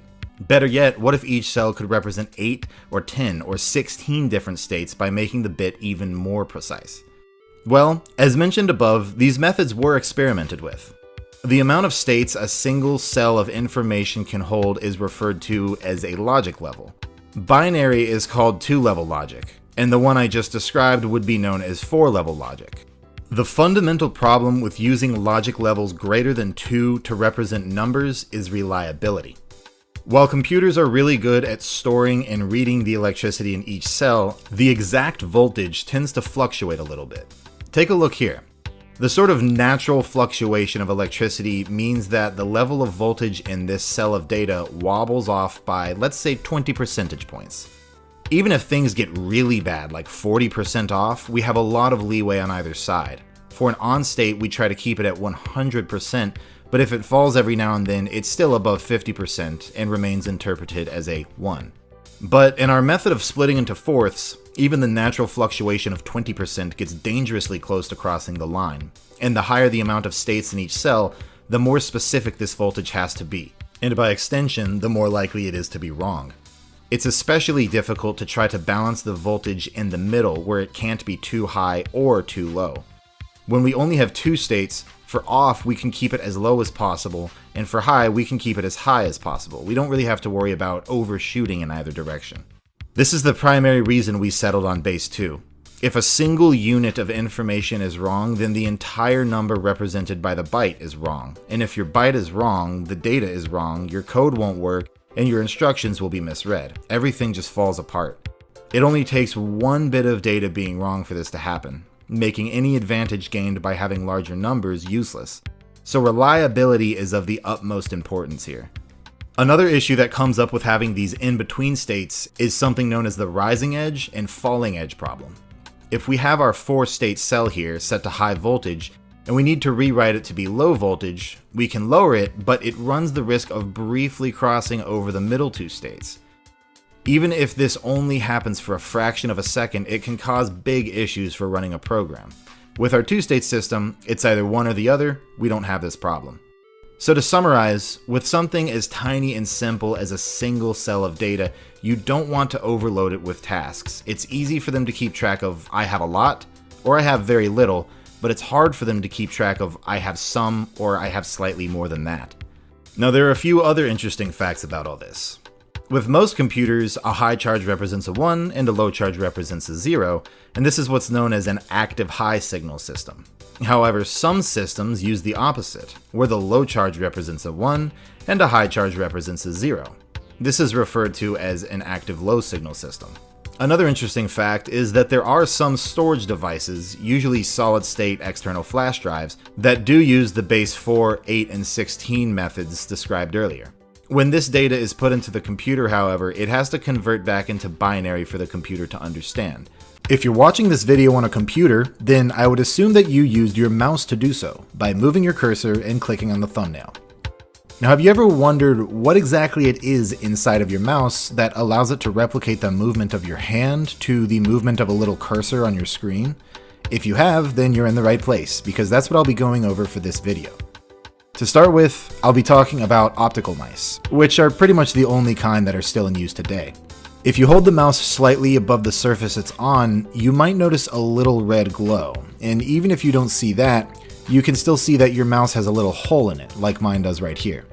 Better yet, what if each cell could represent 8 or 10 or 16 different states by making the bit even more precise? Well, as mentioned above, these methods were experimented with. The amount of states a single cell of information can hold is referred to as a logic level. Binary is called 2-level logic, and the one I just described would be known as 4-level logic. The fundamental problem with using logic levels greater than 2 to represent numbers is reliability. While computers are really good at storing and reading the electricity in each cell, the exact voltage tends to fluctuate a little bit. Take a look here. The sort of natural fluctuation of electricity means that the level of voltage in this cell of data wobbles off by, let's say, 20 percentage points. Even if things get really bad, like 40% off, we have a lot of leeway on either side. For an on state, we try to keep it at 100%, but if it falls every now and then, it's still above 50% and remains interpreted as a 1. But in our method of splitting into fourths, even the natural fluctuation of 20% gets dangerously close to crossing the line, and the higher the amount of states in each cell, the more specific this voltage has to be, and by extension, the more likely it is to be wrong. It's especially difficult to try to balance the voltage in the middle where it can't be too high or too low. When we only have 2 states, for off we can keep it as low as possible, and for high we can keep it as high as possible. We don't really have to worry about overshooting in either direction. This is the primary reason we settled on base 2. If a single unit of information is wrong, then the entire number represented by the byte is wrong. And if your byte is wrong, the data is wrong, your code won't work, and your instructions will be misread. Everything just falls apart. It only takes one bit of data being wrong for this to happen, making any advantage gained by having larger numbers useless. So reliability is of the utmost importance here. Another issue that comes up with having these in-between states is something known as the rising edge and falling edge problem. If we have our 4-state cell here set to high voltage, and we need to rewrite it to be low voltage, we can lower it, but it runs the risk of briefly crossing over the middle 2 states. Even if this only happens for a fraction of a second, it can cause big issues for running a program. With our 2-state system, it's either one or the other, we don't have this problem. So to summarize, with something as tiny and simple as a single cell of data, you don't want to overload it with tasks. It's easy for them to keep track of I have a lot, or I have very little, but it's hard for them to keep track of I have some, or I have slightly more than that. Now there are a few other interesting facts about all this. With most computers, a high charge represents a 1 and a low charge represents a 0, and this is what's known as an active high signal system. However, some systems use the opposite, where the low charge represents a 1 and a high charge represents a 0. This is referred to as an active low signal system. Another interesting fact is that there are some storage devices, usually solid-state external flash drives, that do use the base 4, 8, and 16 methods described earlier. When this data is put into the computer, however, it has to convert back into binary for the computer to understand. If you're watching this video on a computer, then I would assume that you used your mouse to do so, by moving your cursor and clicking on the thumbnail. Now, have you ever wondered what exactly it is inside of your mouse that allows it to replicate the movement of your hand to the movement of a little cursor on your screen? If you have, then you're in the right place, because that's what I'll be going over for this video. To start with, I'll be talking about optical mice, which are pretty much the only kind that are still in use today. If you hold the mouse slightly above the surface it's on, you might notice a little red glow, and even if you don't see that, you can still see that your mouse has a little hole in it, like mine does right here.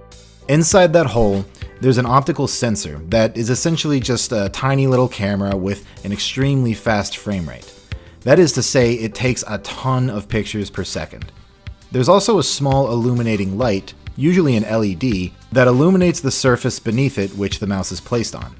Inside that hole, there's an optical sensor that is essentially just a tiny little camera with an extremely fast frame rate. That is to say, it takes a ton of pictures per second. There's also a small illuminating light, usually an LED, that illuminates the surface beneath it which the mouse is placed on.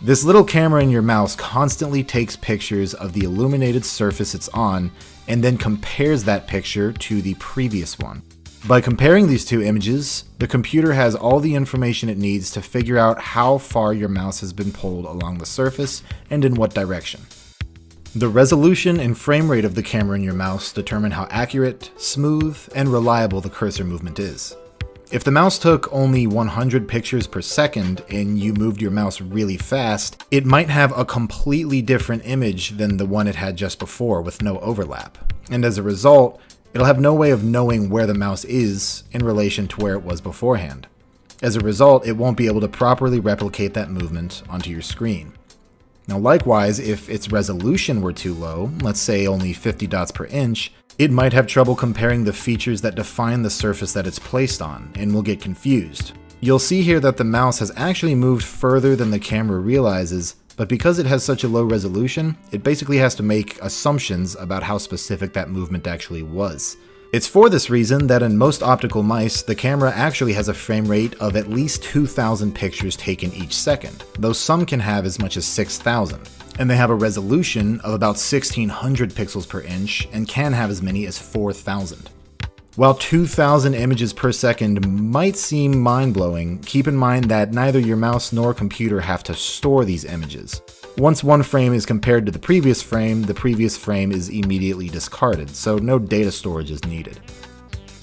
This little camera in your mouse constantly takes pictures of the illuminated surface it's on and then compares that picture to the previous one. By comparing these two images, the computer has all the information it needs to figure out how far your mouse has been pulled along the surface and in what direction. The resolution and frame rate of the camera in your mouse determine how accurate, smooth, and reliable the cursor movement is. If the mouse took only 100 pictures per second and you moved your mouse really fast, it might have a completely different image than the one it had just before with no overlap. And as a result, it'll have no way of knowing where the mouse is in relation to where it was beforehand. As a result, it won't be able to properly replicate that movement onto your screen. Now likewise, if its resolution were too low, let's say only 50 dots per inch, It might have trouble comparing the features that define the surface that it's placed on, and will get confused. You'll see here that the mouse has actually moved further than the camera realizes, but because it has such a low resolution, it basically has to make assumptions about how specific that movement actually was. It's for this reason that in most optical mice, the camera actually has a frame rate of at least 2,000 pictures taken each second, though some can have as much as 6,000. And they have a resolution of about 1,600 pixels per inch and can have as many as 4,000. While 2,000 images per second might seem mind-blowing, keep in mind that neither your mouse nor computer have to store these images. Once one frame is compared to the previous frame is immediately discarded, so no data storage is needed.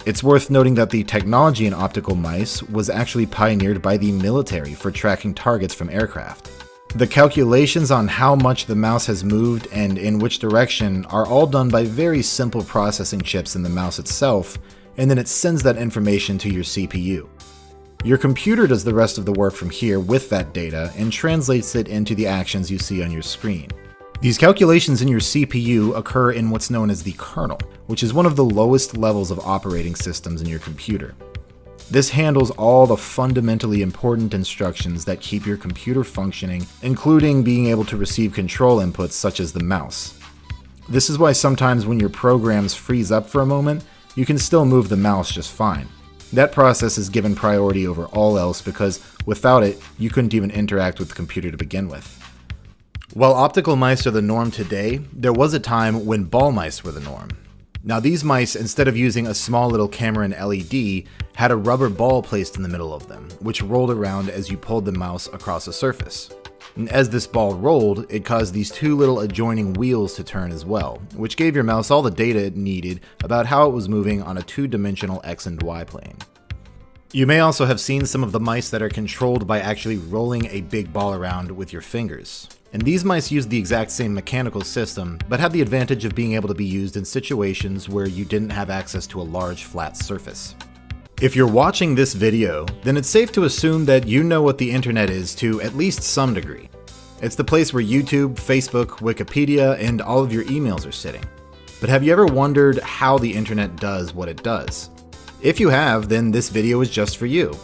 It's worth noting that the technology in optical mice was actually pioneered by the military for tracking targets from aircraft. The calculations on how much the mouse has moved and in which direction are all done by very simple processing chips in the mouse itself, and then it sends that information to your CPU. Your computer does the rest of the work from here with that data and translates it into the actions you see on your screen. These calculations in your CPU occur in what's known as the kernel, which is one of the lowest levels of operating systems in your computer. This handles all the fundamentally important instructions that keep your computer functioning, including being able to receive control inputs such as the mouse. This is why sometimes when your programs freeze up for a moment, you can still move the mouse just fine. That process is given priority over all else because without it, you couldn't even interact with the computer to begin with. While optical mice are the norm today, there was a time when ball mice were the norm. Now these mice, instead of using a small little camera and LED, had a rubber ball placed in the middle of them, which rolled around as you pulled the mouse across a surface. And as this ball rolled, it caused these two little adjoining wheels to turn as well, which gave your mouse all the data it needed about how it was moving on a two-dimensional X and Y plane. You may also have seen some of the mice that are controlled by actually rolling a big ball around with your fingers. And these mice use the exact same mechanical system, but have the advantage of being able to be used in situations where you didn't have access to a large flat surface. If you're watching this video, then it's safe to assume that you know what the internet is to at least some degree. It's the place where YouTube, Facebook, Wikipedia, and all of your emails are sitting. But have you ever wondered how the internet does what it does? If you have, then this video is just for you.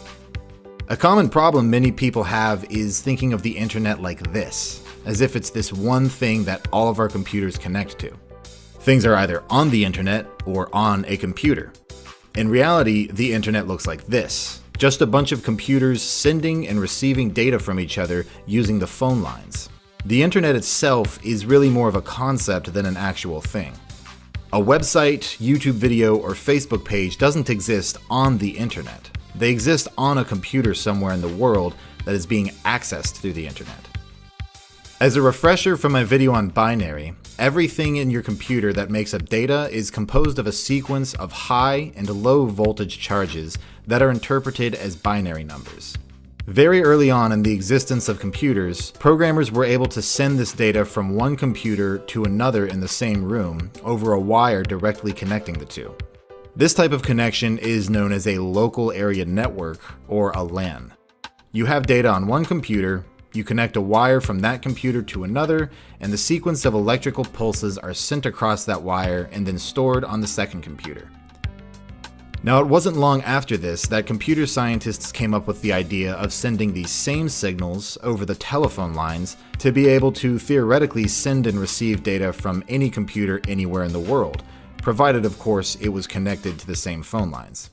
A common problem many people have is thinking of the internet like this, as if it's this one thing that all of our computers connect to. Things are either on the internet or on a computer. In reality, the internet looks like this, just a bunch of computers sending and receiving data from each other using the phone lines. The internet itself is really more of a concept than an actual thing. A website, YouTube video, or Facebook page doesn't exist on the internet. They exist on a computer somewhere in the world that is being accessed through the internet. As a refresher from my video on binary, everything in your computer that makes up data is composed of a sequence of high and low voltage charges that are interpreted as binary numbers. Very early on in the existence of computers, programmers were able to send this data from one computer to another in the same room over a wire directly connecting the two. This type of connection is known as a local area network, or a LAN. You have data on one computer, you connect a wire from that computer to another, and the sequence of electrical pulses are sent across that wire and then stored on the second computer. Now, it wasn't long after this that computer scientists came up with the idea of sending these same signals over the telephone lines to be able to theoretically send and receive data from any computer anywhere in the world, provided of course it was connected to the same phone lines.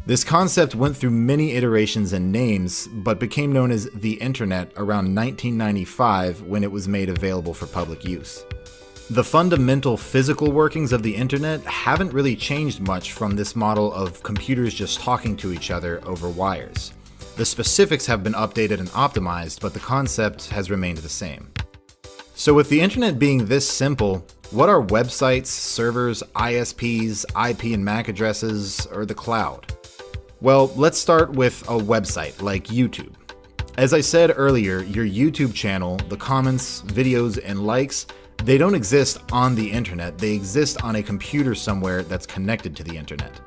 This concept went through many iterations and names, but became known as the Internet around 1995 when it was made available for public use. The fundamental physical workings of the internet haven't really changed much from this model of computers just talking to each other over wires. The specifics have been updated and optimized, but the concept has remained the same. So with the internet being this simple, what are websites, servers, ISPs, IP and MAC addresses, or the cloud? Well, let's start with a website like YouTube. As I said earlier, your YouTube channel, the comments, videos, and likes, they don't exist on the internet, they exist on a computer somewhere that's connected to the internet.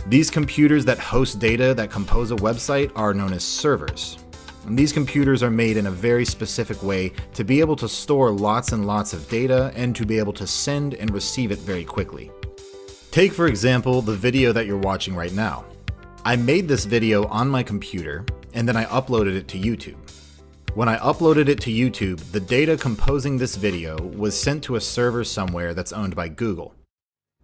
These computers that host data that compose a website are known as servers. And these computers are made in a very specific way to be able to store lots and lots of data and to be able to send and receive it very quickly. Take, for example, the video that you're watching right now. I made this video on my computer, and then I uploaded it to YouTube. When I uploaded it to YouTube, the data composing this video was sent to a server somewhere that's owned by Google.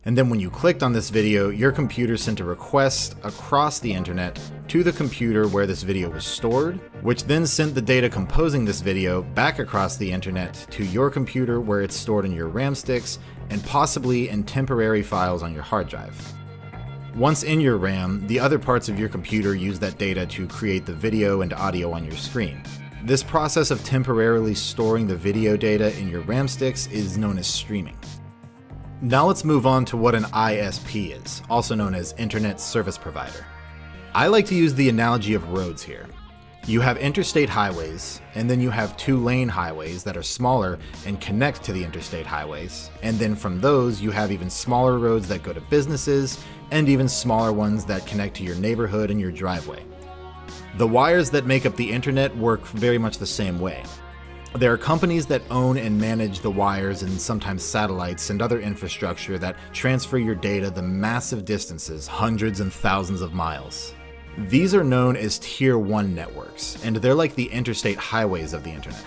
And then when you clicked on this video, your computer sent a request across the internet to the computer where this video was stored, which then sent the data composing this video back across the internet to your computer where it's stored in your RAM sticks and possibly in temporary files on your hard drive. Once in your RAM, the other parts of your computer use that data to create the video and audio on your screen. This process of temporarily storing the video data in your RAM sticks is known as streaming. Now let's move on to what an ISP is, also known as Internet Service Provider. I like to use the analogy of roads here. You have interstate highways, and then you have two-lane highways that are smaller and connect to the interstate highways, and then from those you have even smaller roads that go to businesses, and even smaller ones that connect to your neighborhood and your driveway. The wires that make up the internet work very much the same way. There are companies that own and manage the wires and sometimes satellites and other infrastructure that transfer your data the massive distances, hundreds and thousands of miles. These are known as Tier 1 networks, and they're like the interstate highways of the internet.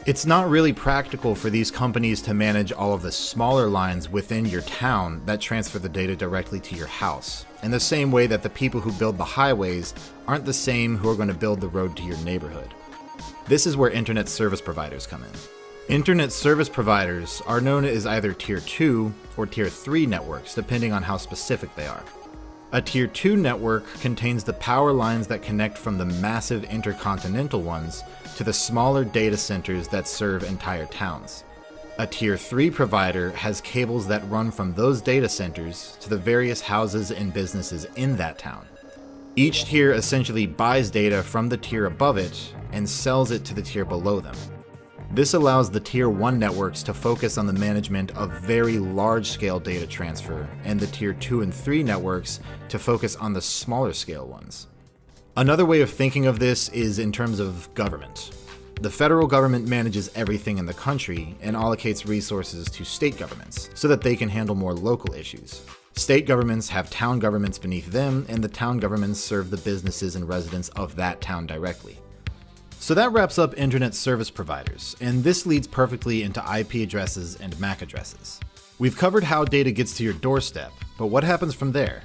It's not really practical for these companies to manage all of the smaller lines within your town that transfer the data directly to your house, in the same way that the people who build the highways aren't the same who are going to build the road to your neighborhood. This is where internet service providers come in. Internet service providers are known as either Tier 2 or Tier 3 networks, depending on how specific they are. A Tier 2 network contains the power lines that connect from the massive intercontinental ones to the smaller data centers that serve entire towns. A Tier 3 provider has cables that run from those data centers to the various houses and businesses in that town. Each tier essentially buys data from the tier above it and sells it to the tier below them. This allows the Tier 1 networks to focus on the management of very large-scale data transfer, and the Tier 2 and 3 networks to focus on the smaller scale ones. Another way of thinking of this is in terms of government. The federal government manages everything in the country and allocates resources to state governments so that they can handle more local issues. State governments have town governments beneath them, and the town governments serve the businesses and residents of that town directly. So that wraps up internet service providers, and this leads perfectly into IP addresses and MAC addresses. We've covered how data gets to your doorstep, but what happens from there?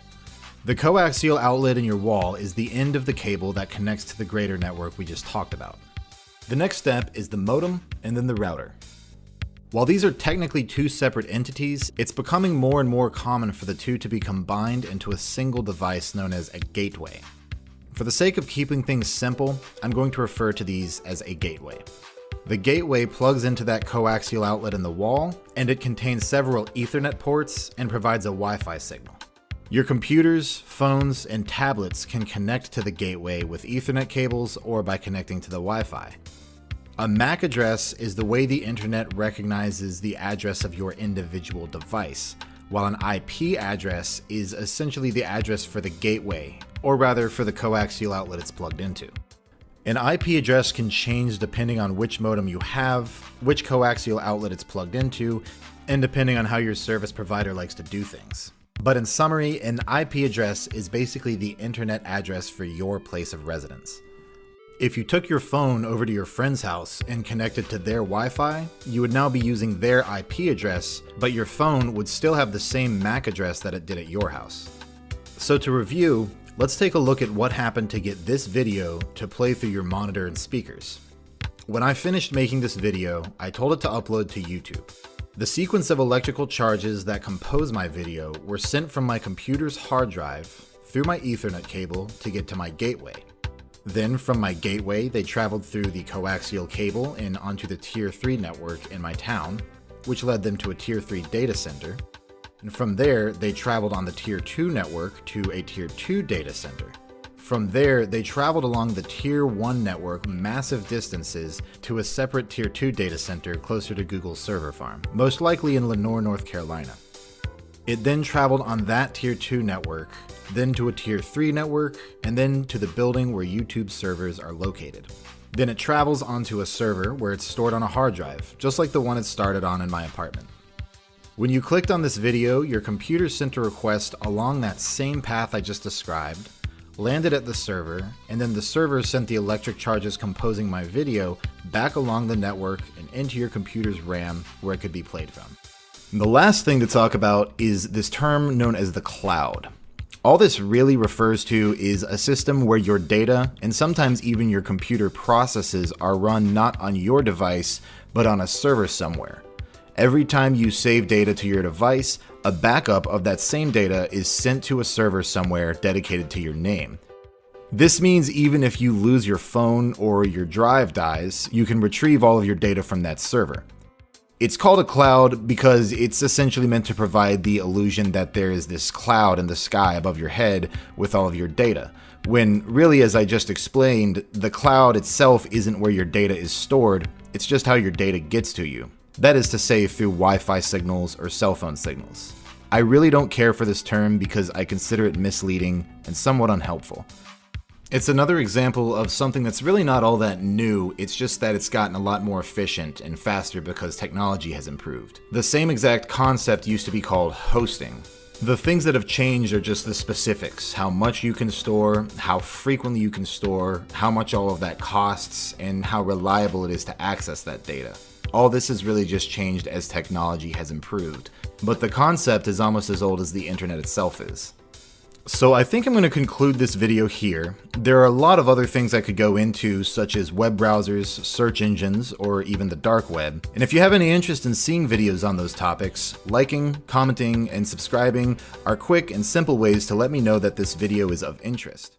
The coaxial outlet in your wall is the end of the cable that connects to the greater network we just talked about. The next step is the modem and then the router. While these are technically two separate entities, it's becoming more and more common for the two to be combined into a single device known as a gateway. For the sake of keeping things simple, I'm going to refer to these as a gateway. The gateway plugs into that coaxial outlet in the wall, and it contains several Ethernet ports and provides a Wi-Fi signal. Your computers, phones, and tablets can connect to the gateway with Ethernet cables or by connecting to the Wi-Fi. A MAC address is the way the internet recognizes the address of your individual device, while an IP address is essentially the address for the gateway, or rather for the coaxial outlet it's plugged into. An IP address can change depending on which modem you have, which coaxial outlet it's plugged into, and depending on how your service provider likes to do things. But in summary, an IP address is basically the internet address for your place of residence. If you took your phone over to your friend's house and connected to their Wi-Fi, you would now be using their IP address, but your phone would still have the same MAC address that it did at your house. So to review, let's take a look at what happened to get this video to play through your monitor and speakers. When I finished making this video, I told it to upload to YouTube. The sequence of electrical charges that compose my video were sent from my computer's hard drive through my Ethernet cable to get to my gateway. Then from my gateway, they traveled through the coaxial cable and onto the Tier 3 network in my town, which led them to a Tier 3 data center. And from there, they traveled on the Tier 2 network to a Tier 2 data center. From there, they traveled along the Tier 1 network massive distances to a separate Tier 2 data center closer to Google's server farm, most likely in Lenoir, North Carolina. It then traveled on that Tier 2 network, then to a Tier 3 network, and then to the building where YouTube's servers are located. Then it travels onto a server where it's stored on a hard drive, just like the one it started on in my apartment. When you clicked on this video, your computer sent a request along that same path I just described, landed at the server, and then the server sent the electric charges composing my video back along the network and into your computer's RAM where it could be played from. The last thing to talk about is this term known as the cloud. All this really refers to is a system where your data, and sometimes even your computer processes, are run not on your device, but on a server somewhere. Every time you save data to your device, a backup of that same data is sent to a server somewhere dedicated to your name. This means even if you lose your phone or your drive dies, you can retrieve all of your data from that server. It's called a cloud because it's essentially meant to provide the illusion that there is this cloud in the sky above your head with all of your data, when really, as I just explained, the cloud itself isn't where your data is stored, it's just how your data gets to you. That is to say, through Wi-Fi signals or cell phone signals. I really don't care for this term because I consider it misleading and somewhat unhelpful. It's another example of something that's really not all that new, it's just that it's gotten a lot more efficient and faster because technology has improved. The same exact concept used to be called hosting. The things that have changed are just the specifics, how much you can store, how frequently you can store, how much all of that costs, and how reliable it is to access that data. All this has really just changed as technology has improved, but the concept is almost as old as the internet itself is. So I think I'm going to conclude this video here. There are a lot of other things I could go into, such as web browsers, search engines, or even the dark web. And if you have any interest in seeing videos on those topics, liking, commenting, and subscribing are quick and simple ways to let me know that this video is of interest.